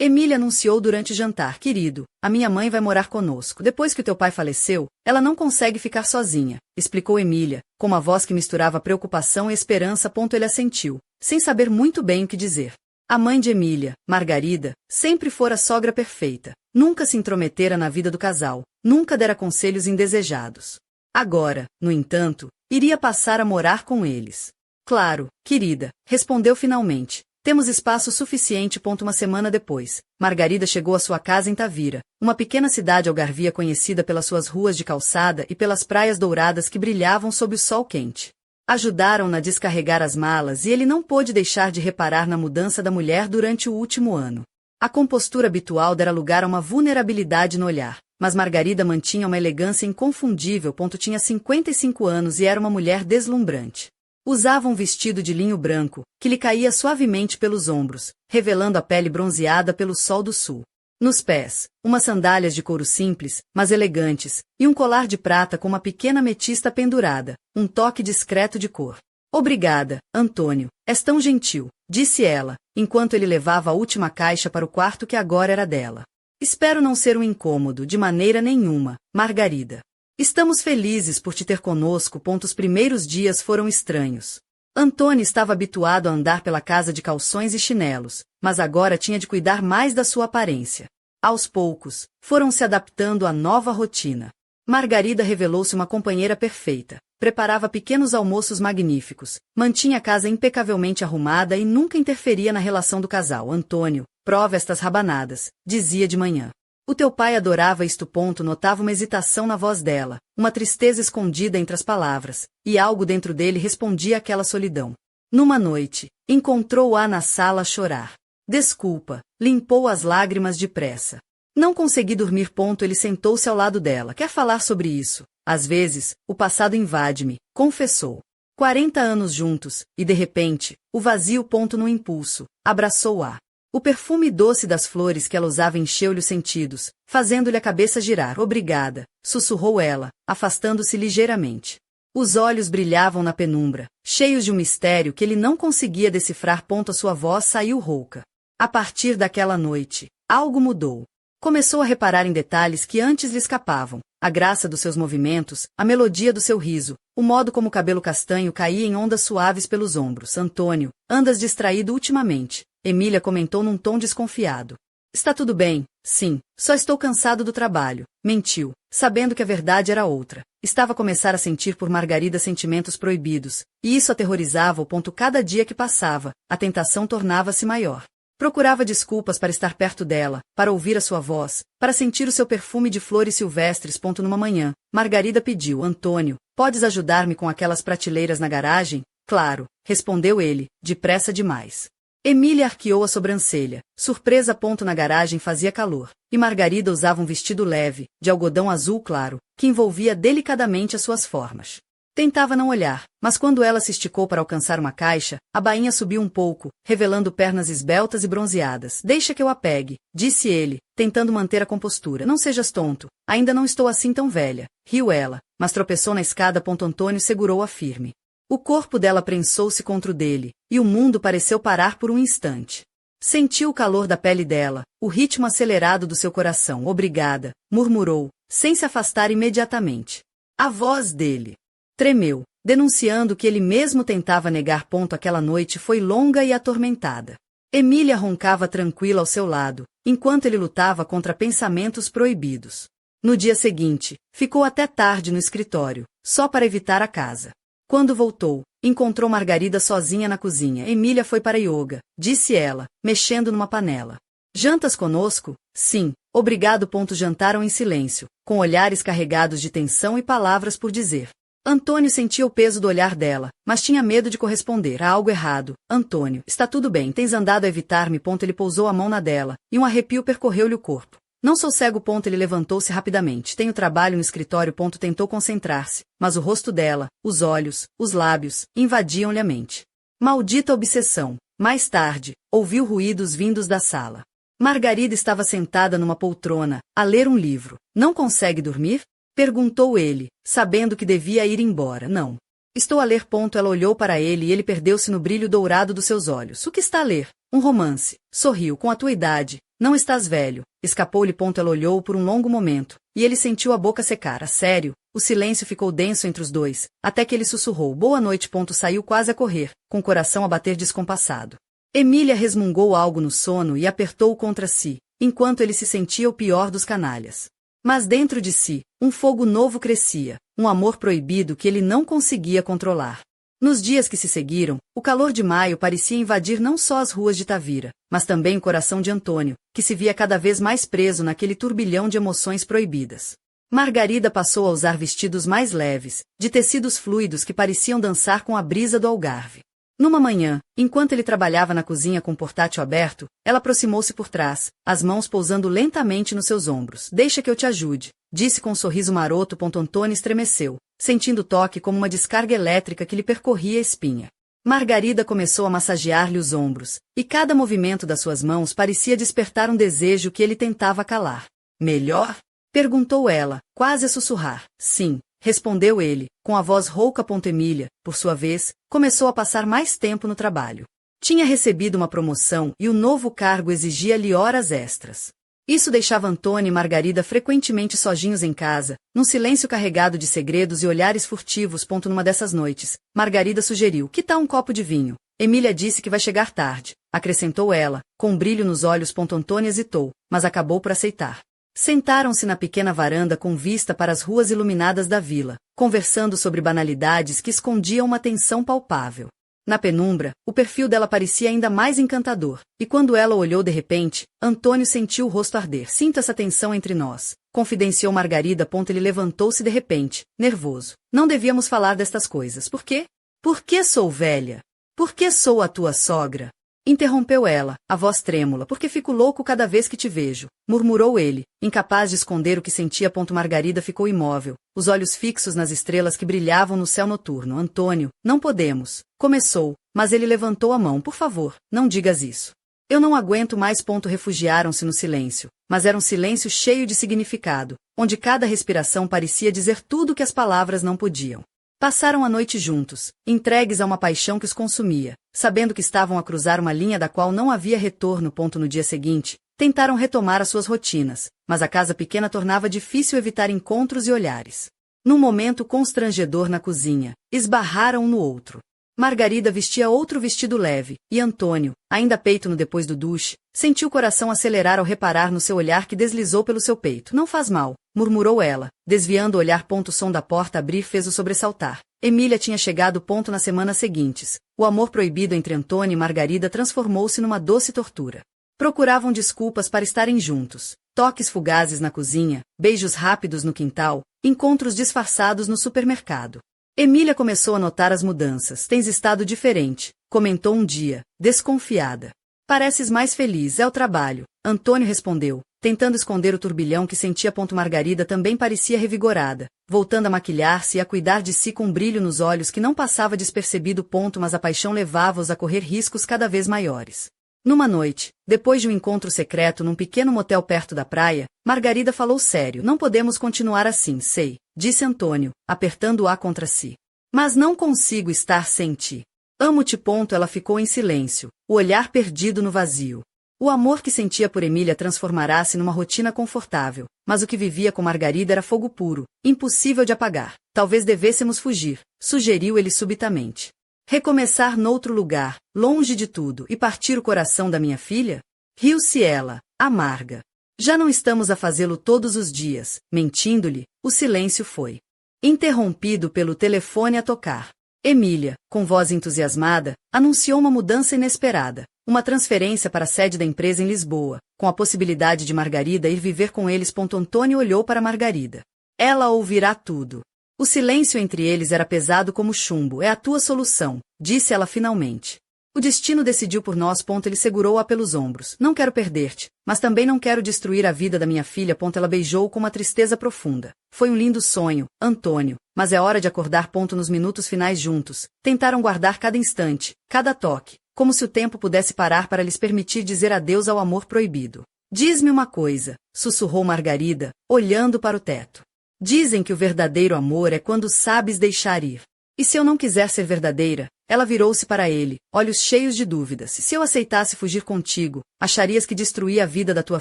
Emília anunciou durante o jantar. Querido, a minha mãe vai morar conosco. Depois que o teu pai faleceu, ela não consegue ficar sozinha, explicou Emília, com uma voz que misturava preocupação e esperança. Ele assentiu, sem saber muito bem o que dizer. A mãe de Emília, Margarida, sempre fora a sogra perfeita. Nunca se intrometera na vida do casal, nunca dera conselhos indesejados. Agora, no entanto, iria passar a morar com eles. Claro, querida, respondeu finalmente. Temos espaço suficiente. Uma semana depois, Margarida chegou à sua casa em Tavira, uma pequena cidade algarvia conhecida pelas suas ruas de calçada e pelas praias douradas que brilhavam sob o sol quente. Ajudaram-na a descarregar as malas e ele não pôde deixar de reparar na mudança da mulher durante o último ano. A compostura habitual dera lugar a uma vulnerabilidade no olhar, mas Margarida mantinha uma elegância inconfundível. Tinha 55 anos e era uma mulher deslumbrante. Usava um vestido de linho branco, que lhe caía suavemente pelos ombros, revelando a pele bronzeada pelo sol do sul. Nos pés, umas sandálias de couro simples, mas elegantes, e um colar de prata com uma pequena ametista pendurada, um toque discreto de cor. Obrigada, Antônio, és tão gentil, disse ela, enquanto ele levava a última caixa para o quarto que agora era dela. Espero não ser um incômodo, de maneira nenhuma, Margarida. Estamos felizes por te ter conosco. Os primeiros dias foram estranhos. Antônio estava habituado a andar pela casa de calções e chinelos, mas agora tinha de cuidar mais da sua aparência. Aos poucos, foram se adaptando à nova rotina. Margarida revelou-se uma companheira perfeita. Preparava pequenos almoços magníficos, mantinha a casa impecavelmente arrumada e nunca interferia na relação do casal. Antônio, prova estas rabanadas, dizia de manhã. O teu pai adorava isto. Notava uma hesitação na voz dela, uma tristeza escondida entre as palavras, e algo dentro dele respondia àquela solidão. Numa noite, encontrou-a na sala a chorar. Desculpa, limpou as lágrimas depressa. Não consegui dormir. Ele sentou-se ao lado dela. Quer falar sobre isso? Às vezes, o passado invade-me, confessou. 40 anos juntos, e de repente, o vazio. No impulso, abraçou-a. O perfume doce das flores que ela usava encheu-lhe os sentidos, fazendo-lhe a cabeça girar. Obrigada, sussurrou ela, afastando-se ligeiramente. Os olhos brilhavam na penumbra, cheios de um mistério que ele não conseguia decifrar. A sua voz saiu rouca. A partir daquela noite, algo mudou. Começou a reparar em detalhes que antes lhe escapavam. A graça dos seus movimentos, a melodia do seu riso, o modo como o cabelo castanho caía em ondas suaves pelos ombros. Antônio, andas distraído ultimamente, Emília comentou num tom desconfiado. Está tudo bem, sim, só estou cansado do trabalho, mentiu, sabendo que a verdade era outra. Estava a começar a sentir por Margarida sentimentos proibidos, e isso aterrorizava-o. Cada dia que passava, a tentação tornava-se maior. Procurava desculpas para estar perto dela, para ouvir a sua voz, para sentir o seu perfume de flores silvestres. Numa manhã, Margarida pediu: Antônio, podes ajudar-me com aquelas prateleiras na garagem? Claro, respondeu ele, depressa demais. Emília arqueou a sobrancelha, surpresa. Na garagem fazia calor, e Margarida usava um vestido leve, de algodão azul claro, que envolvia delicadamente as suas formas. Tentava não olhar, mas quando ela se esticou para alcançar uma caixa, a bainha subiu um pouco, revelando pernas esbeltas e bronzeadas. Deixa que eu a pegue, disse ele, tentando manter a compostura. Não sejas tonto, ainda não estou assim tão velha, riu ela, mas tropeçou na escada. Antônio segurou-a firme. O corpo dela prensou-se contra o dele, e o mundo pareceu parar por um instante. Sentiu o calor da pele dela, o ritmo acelerado do seu coração. Obrigada, murmurou, sem se afastar imediatamente. A voz dele tremeu, denunciando que ele mesmo tentava negar. Aquela noite foi longa e atormentada. Emília roncava tranquila ao seu lado, enquanto ele lutava contra pensamentos proibidos. No dia seguinte, ficou até tarde no escritório, só para evitar a casa. Quando voltou, encontrou Margarida sozinha na cozinha. Emília foi para yoga, disse ela, mexendo numa panela. Jantas conosco? Sim, obrigado. Jantaram em silêncio, com olhares carregados de tensão e palavras por dizer. Antônio sentia o peso do olhar dela, mas tinha medo de corresponder. Há algo errado. Antônio, está tudo bem, tens andado a evitar-me. Ele pousou a mão na dela, e um arrepio percorreu-lhe o corpo. Não sou cego. Ele levantou-se rapidamente. Tenho trabalho no escritório. Tentou concentrar-se, mas o rosto dela, os olhos, os lábios, invadiam-lhe a mente. Maldita obsessão. Mais tarde, ouviu ruídos vindos da sala. Margarida estava sentada numa poltrona, a ler um livro. Não consegue dormir? Perguntou ele, sabendo que devia ir embora. Não. Estou a ler. Ela olhou para ele e ele perdeu-se no brilho dourado dos seus olhos. O que está a ler? Um romance. Sorriu. Com a tua idade. Não estás velho. Escapou-lhe. Ela olhou por um longo momento, e ele sentiu a boca secar. A sério? O silêncio ficou denso entre os dois, até que ele sussurrou. Boa noite. Saiu quase a correr, com o coração a bater descompassado. Emília resmungou algo no sono e apertou-o contra si, enquanto ele se sentia o pior dos canalhas. Mas dentro de si, um fogo novo crescia, um amor proibido que ele não conseguia controlar. Nos dias que se seguiram, o calor de maio parecia invadir não só as ruas de Tavira, mas também o coração de Antônio, que se via cada vez mais preso naquele turbilhão de emoções proibidas. Margarida passou a usar vestidos mais leves, de tecidos fluidos que pareciam dançar com a brisa do Algarve. Numa manhã, enquanto ele trabalhava na cozinha com o portátil aberto, ela aproximou-se por trás, as mãos pousando lentamente nos seus ombros. Deixa que eu te ajude, disse com um sorriso maroto. Antônio estremeceu, sentindo o toque como uma descarga elétrica que lhe percorria a espinha. Margarida começou a massagear-lhe os ombros, e cada movimento das suas mãos parecia despertar um desejo que ele tentava calar. Melhor? Perguntou ela, quase a sussurrar. Sim, respondeu ele, com a voz rouca. Emília, por sua vez, começou a passar mais tempo no trabalho. Tinha recebido uma promoção e o novo cargo exigia-lhe horas extras. Isso deixava Antônio e Margarida frequentemente sozinhos em casa, num silêncio carregado de segredos e olhares furtivos. Numa dessas noites, Margarida sugeriu: que tal um copo de vinho? Emília disse que vai chegar tarde, acrescentou ela, com um brilho nos olhos. Antônio hesitou, mas acabou por aceitar. Sentaram-se na pequena varanda com vista para as ruas iluminadas da vila, conversando sobre banalidades que escondiam uma tensão palpável. Na penumbra, o perfil dela parecia ainda mais encantador, e quando ela olhou de repente, Antônio sentiu o rosto arder. Sinto essa tensão entre nós, confidenciou Margarida. Ele levantou-se de repente, nervoso. Não devíamos falar destas coisas. Por quê? Por que sou velha? Por que sou a tua sogra? Interrompeu ela, a voz trêmula. Porque fico louco cada vez que te vejo, murmurou ele, incapaz de esconder o que sentia. Margarida ficou imóvel, os olhos fixos nas estrelas que brilhavam no céu noturno. Antônio, não podemos, começou, mas ele levantou a mão. Por favor, não digas isso. Eu não aguento mais. Refugiaram-se no silêncio, mas era um silêncio cheio de significado, onde cada respiração parecia dizer tudo o que as palavras não podiam. Passaram a noite juntos, entregues a uma paixão que os consumia, sabendo que estavam a cruzar uma linha da qual não havia retorno. No dia seguinte, tentaram retomar as suas rotinas, mas a casa pequena tornava difícil evitar encontros e olhares. Num momento constrangedor na cozinha, esbarraram um no outro. Margarida vestia outro vestido leve, e Antônio, ainda peito no depois do duche, sentiu o coração acelerar ao reparar no seu olhar que deslizou pelo seu peito. Não faz mal, murmurou ela, desviando o olhar. O som da porta abrir fez-o sobressaltar. Emília tinha chegado. Nas semanas seguintes, o amor proibido entre Antônio e Margarida transformou-se numa doce tortura. Procuravam desculpas para estarem juntos, toques fugazes na cozinha, beijos rápidos no quintal, encontros disfarçados no supermercado. Emília começou a notar as mudanças. Tens estado diferente, comentou um dia, desconfiada. Pareces mais feliz. É o trabalho, Antônio respondeu, tentando esconder o turbilhão que sentia. Margarida também parecia revigorada, voltando a maquilhar-se e a cuidar de si com um brilho nos olhos que não passava despercebido. Mas a paixão levava-os a correr riscos cada vez maiores. Numa noite, depois de um encontro secreto num pequeno motel perto da praia, Margarida falou sério. Não podemos continuar assim, sei, disse Antônio, apertando-a contra si. Mas não consigo estar sem ti. Amo-te. Ela ficou em silêncio, o olhar perdido no vazio. O amor que sentia por Emília transformará-se numa rotina confortável, mas o que vivia com Margarida era fogo puro, impossível de apagar. Talvez devêssemos fugir, sugeriu ele subitamente. Recomeçar noutro lugar, longe de tudo, e partir o coração da minha filha? Riu-se ela, amarga. Já não estamos a fazê-lo todos os dias. Mentindo-lhe, o silêncio foi interrompido pelo telefone a tocar. Emília, com voz entusiasmada, anunciou uma mudança inesperada, uma transferência para a sede da empresa em Lisboa, com a possibilidade de Margarida ir viver com eles. Antônio olhou para Margarida. Ela ouvirá tudo. O silêncio entre eles era pesado como chumbo. É a tua solução, disse ela finalmente. O destino decidiu por nós. Ele segurou-a pelos ombros. Não quero perder-te, mas também não quero destruir a vida da minha filha. Ela beijou com uma tristeza profunda. Foi um lindo sonho, Antônio, mas é hora de acordar. Nos minutos finais juntos, tentaram guardar cada instante, cada toque, como se o tempo pudesse parar para lhes permitir dizer adeus ao amor proibido. Diz-me uma coisa, sussurrou Margarida, olhando para o teto. Dizem que o verdadeiro amor é quando sabes deixar ir. E se eu não quiser ser verdadeira, Ela virou-se para ele, olhos cheios de dúvidas. Se eu aceitasse fugir contigo, acharias que destruía a vida da tua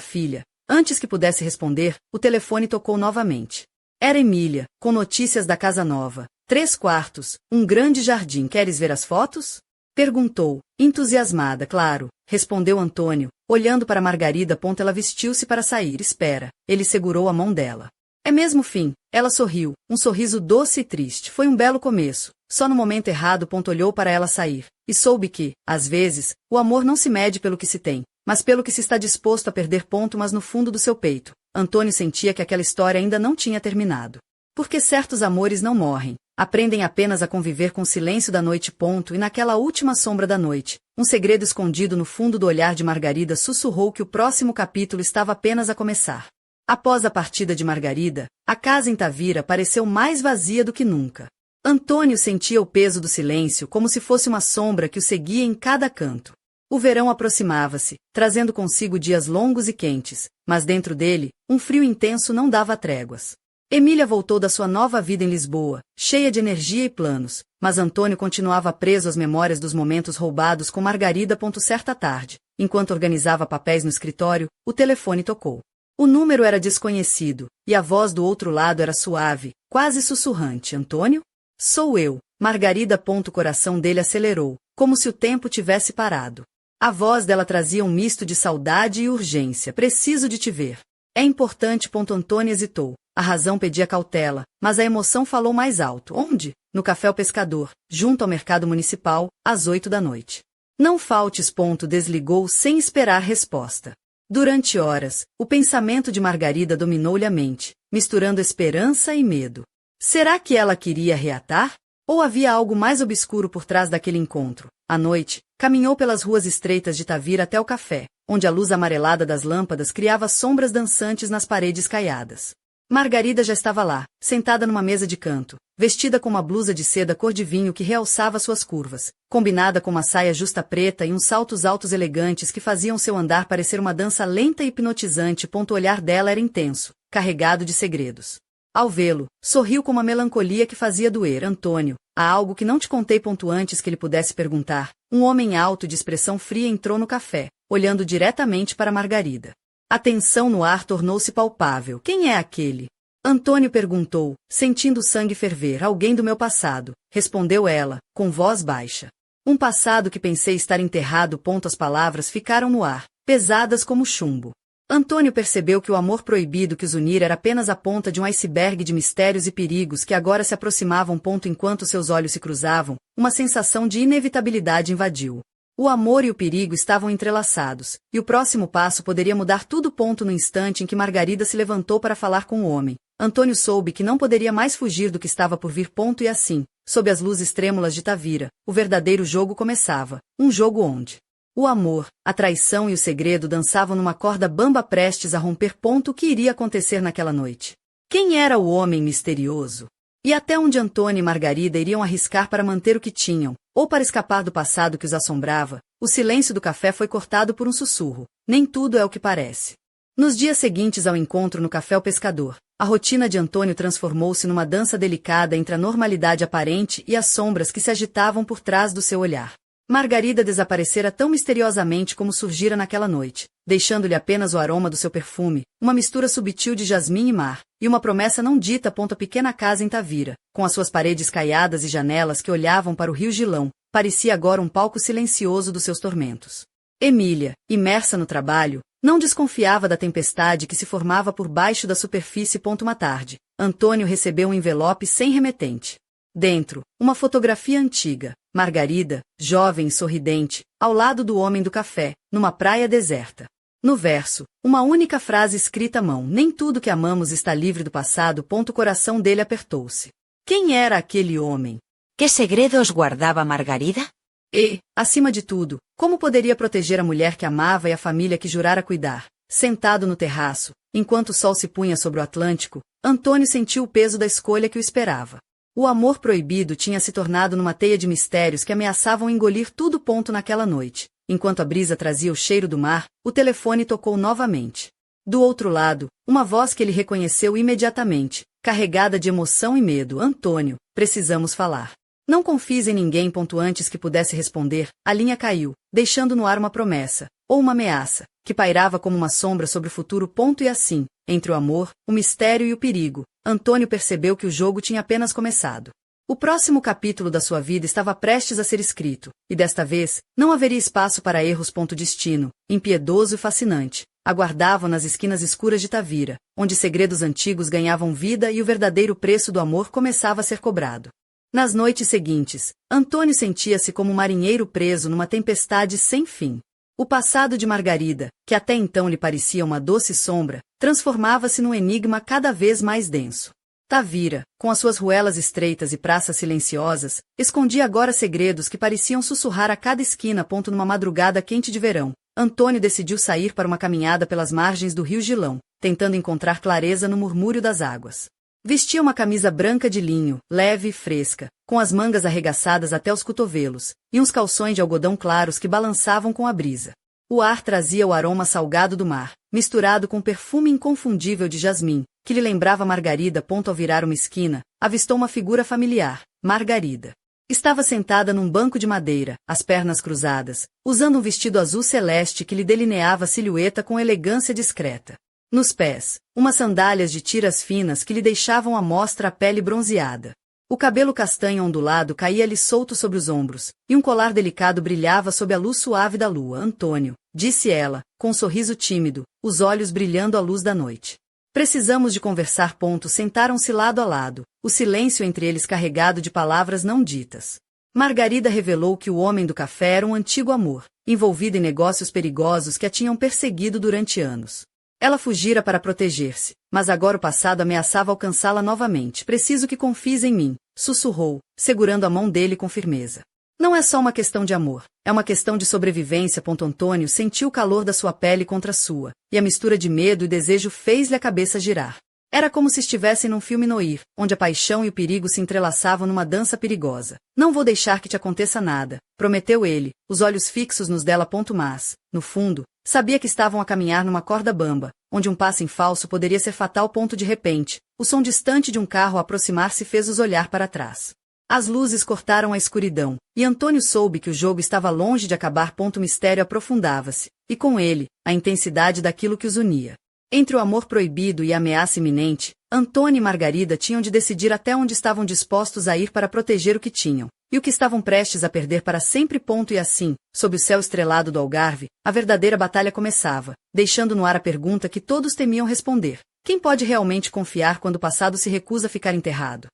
filha? Antes que pudesse responder, o telefone tocou novamente. Era Emília, com notícias da casa nova. 3 quartos, um grande jardim. Queres ver as fotos? Perguntou, entusiasmada. Claro, respondeu Antônio, olhando para Margarida. Ela vestiu-se para sair. Espera. Ele segurou a mão dela. É mesmo fim. Ela sorriu, um sorriso doce e triste. Foi um belo começo. Só no momento errado. Olhou para ela sair, e soube que, às vezes, o amor não se mede pelo que se tem, mas pelo que se está disposto a perder. Mas no fundo do seu peito, Antônio sentia que aquela história ainda não tinha terminado. Porque certos amores não morrem, aprendem apenas a conviver com o silêncio da noite. E naquela última sombra da noite, um segredo escondido no fundo do olhar de Margarida sussurrou que o próximo capítulo estava apenas a começar. Após a partida de Margarida, a casa em Tavira pareceu mais vazia do que nunca. Antônio sentia o peso do silêncio como se fosse uma sombra que o seguia em cada canto. O verão aproximava-se, trazendo consigo dias longos e quentes, mas dentro dele, um frio intenso não dava tréguas. Emília voltou da sua nova vida em Lisboa, cheia de energia e planos, mas Antônio continuava preso às memórias dos momentos roubados com Margarida. Certa tarde, enquanto organizava papéis no escritório, o telefone tocou. O número era desconhecido, e a voz do outro lado era suave, quase sussurrante. Antônio? Sou eu, Margarida. O coração dele acelerou, como se o tempo tivesse parado. A voz dela trazia um misto de saudade e urgência. Preciso de te ver. É importante. Antônio hesitou. A razão pedia cautela, mas a emoção falou mais alto. Onde? No Café O Pescador, junto ao mercado municipal, às 8 da noite. Não faltes. Desligou sem esperar resposta. Durante horas, o pensamento de Margarida dominou-lhe a mente, misturando esperança e medo. Será que ela queria reatar? Ou havia algo mais obscuro por trás daquele encontro? À noite, caminhou pelas ruas estreitas de Tavira até o café, onde a luz amarelada das lâmpadas criava sombras dançantes nas paredes caiadas. Margarida já estava lá, sentada numa mesa de canto, vestida com uma blusa de seda cor de vinho que realçava suas curvas, combinada com uma saia justa preta e uns saltos altos elegantes que faziam seu andar parecer uma dança lenta e hipnotizante. O olhar dela era intenso, carregado de segredos. Ao vê-lo, sorriu com uma melancolia que fazia doer. Antônio, há algo que não te contei. Antes que ele pudesse perguntar, um homem alto de expressão fria entrou no café, olhando diretamente para Margarida. A tensão no ar tornou-se palpável. Quem é aquele? Antônio perguntou, sentindo o sangue ferver. Alguém do meu passado, respondeu ela, com voz baixa. Um passado que pensei estar enterrado. As palavras ficaram no ar, pesadas como chumbo. Antônio percebeu que o amor proibido que os unira era apenas a ponta de um iceberg de mistérios e perigos que agora se aproximavam. Enquanto seus olhos se cruzavam, uma sensação de inevitabilidade invadiu-o. O amor e o perigo estavam entrelaçados, e o próximo passo poderia mudar tudo. No instante em que Margarida se levantou para falar com o homem, Antônio soube que não poderia mais fugir do que estava por vir. E assim, sob as luzes trêmulas de Tavira, o verdadeiro jogo começava, um jogo onde o amor, a traição e o segredo dançavam numa corda bamba prestes a romper. O que iria acontecer naquela noite? Quem era o homem misterioso? E até onde Antônio e Margarida iriam arriscar para manter o que tinham, ou para escapar do passado que os assombrava? O silêncio do café foi cortado por um sussurro. Nem tudo é o que parece. Nos dias seguintes ao encontro no Café O Pescador, a rotina de Antônio transformou-se numa dança delicada entre a normalidade aparente e as sombras que se agitavam por trás do seu olhar. Margarida desaparecera tão misteriosamente como surgira naquela noite, deixando-lhe apenas o aroma do seu perfume, uma mistura sutil de jasmim e mar, e uma promessa não dita. A pequena casa em Tavira, com as suas paredes caiadas e janelas que olhavam para o rio Gilão, parecia agora um palco silencioso dos seus tormentos. Emília, imersa no trabalho, não desconfiava da tempestade que se formava por baixo da superfície. Uma tarde, Antônio recebeu um envelope sem remetente. Dentro, uma fotografia antiga, Margarida, jovem e sorridente, ao lado do homem do café, numa praia deserta. No verso, uma única frase escrita à mão: nem tudo que amamos está livre do passado. O coração dele apertou-se. Quem era aquele homem? Que segredos guardava Margarida? E, acima de tudo, como poderia proteger a mulher que amava e a família que jurara cuidar? Sentado no terraço, enquanto o sol se punha sobre o Atlântico, Antônio sentiu o peso da escolha que o esperava. O amor proibido tinha se tornado numa teia de mistérios que ameaçavam engolir tudo. Naquela noite, enquanto a brisa trazia o cheiro do mar, o telefone tocou novamente. Do outro lado, uma voz que ele reconheceu imediatamente, carregada de emoção e medo. Antônio, precisamos falar. Não confies em ninguém. Antes que pudesse responder, a linha caiu, deixando no ar uma promessa, ou uma ameaça, que pairava como uma sombra sobre o futuro. E assim, entre o amor, o mistério e o perigo, Antônio percebeu que o jogo tinha apenas começado. O próximo capítulo da sua vida estava prestes a ser escrito, e desta vez, não haveria espaço para erros. Destino, impiedoso e fascinante, aguardavam nas esquinas escuras de Tavira, onde segredos antigos ganhavam vida e o verdadeiro preço do amor começava a ser cobrado. Nas noites seguintes, Antônio sentia-se como um marinheiro preso numa tempestade sem fim. O passado de Margarida, que até então lhe parecia uma doce sombra, transformava-se num enigma cada vez mais denso. Tavira, com as suas ruelas estreitas e praças silenciosas, escondia agora segredos que pareciam sussurrar a cada esquina. Numa madrugada quente de verão, Antônio decidiu sair para uma caminhada pelas margens do rio Gilão, tentando encontrar clareza no murmúrio das águas. Vestia uma camisa branca de linho, leve e fresca, com as mangas arregaçadas até os cotovelos, e uns calções de algodão claros que balançavam com a brisa. O ar trazia o aroma salgado do mar, misturado com o perfume inconfundível de jasmim, que lhe lembrava Margarida. Ao virar uma esquina, avistou uma figura familiar, Margarida. Estava sentada num banco de madeira, as pernas cruzadas, usando um vestido azul celeste que lhe delineava a silhueta com elegância discreta. Nos pés, umas sandálias de tiras finas que lhe deixavam à mostra a pele bronzeada. O cabelo castanho ondulado caía-lhe solto sobre os ombros, e um colar delicado brilhava sob a luz suave da lua. Antônio, disse ela, com um sorriso tímido, os olhos brilhando à luz da noite. Precisamos de conversar. Sentaram-se lado a lado, o silêncio entre eles carregado de palavras não ditas. Margarida revelou que o homem do café era um antigo amor, envolvido em negócios perigosos que a tinham perseguido durante anos. Ela fugira para proteger-se, mas agora o passado ameaçava alcançá-la novamente. Preciso que confies em mim, sussurrou, segurando a mão dele com firmeza. Não é só uma questão de amor, é uma questão de sobrevivência. Antônio sentiu o calor da sua pele contra a sua, e a mistura de medo e desejo fez-lhe a cabeça girar. Era como se estivessem num filme noir, onde a paixão e o perigo se entrelaçavam numa dança perigosa. Não vou deixar que te aconteça nada, prometeu ele, os olhos fixos nos dela. Mas, no fundo, sabia que estavam a caminhar numa corda bamba, onde um passo em falso poderia ser fatal. De repente, o som distante de um carro aproximar-se fez-os olhar para trás. As luzes cortaram a escuridão, e Antônio soube que o jogo estava longe de acabar. O mistério aprofundava-se, e com ele, a intensidade daquilo que os unia. Entre o amor proibido e a ameaça iminente, Antônio e Margarida tinham de decidir até onde estavam dispostos a ir para proteger o que tinham, e o que estavam prestes a perder para sempre. E assim, sob o céu estrelado do Algarve, a verdadeira batalha começava, deixando no ar a pergunta que todos temiam responder: quem pode realmente confiar quando o passado se recusa a ficar enterrado?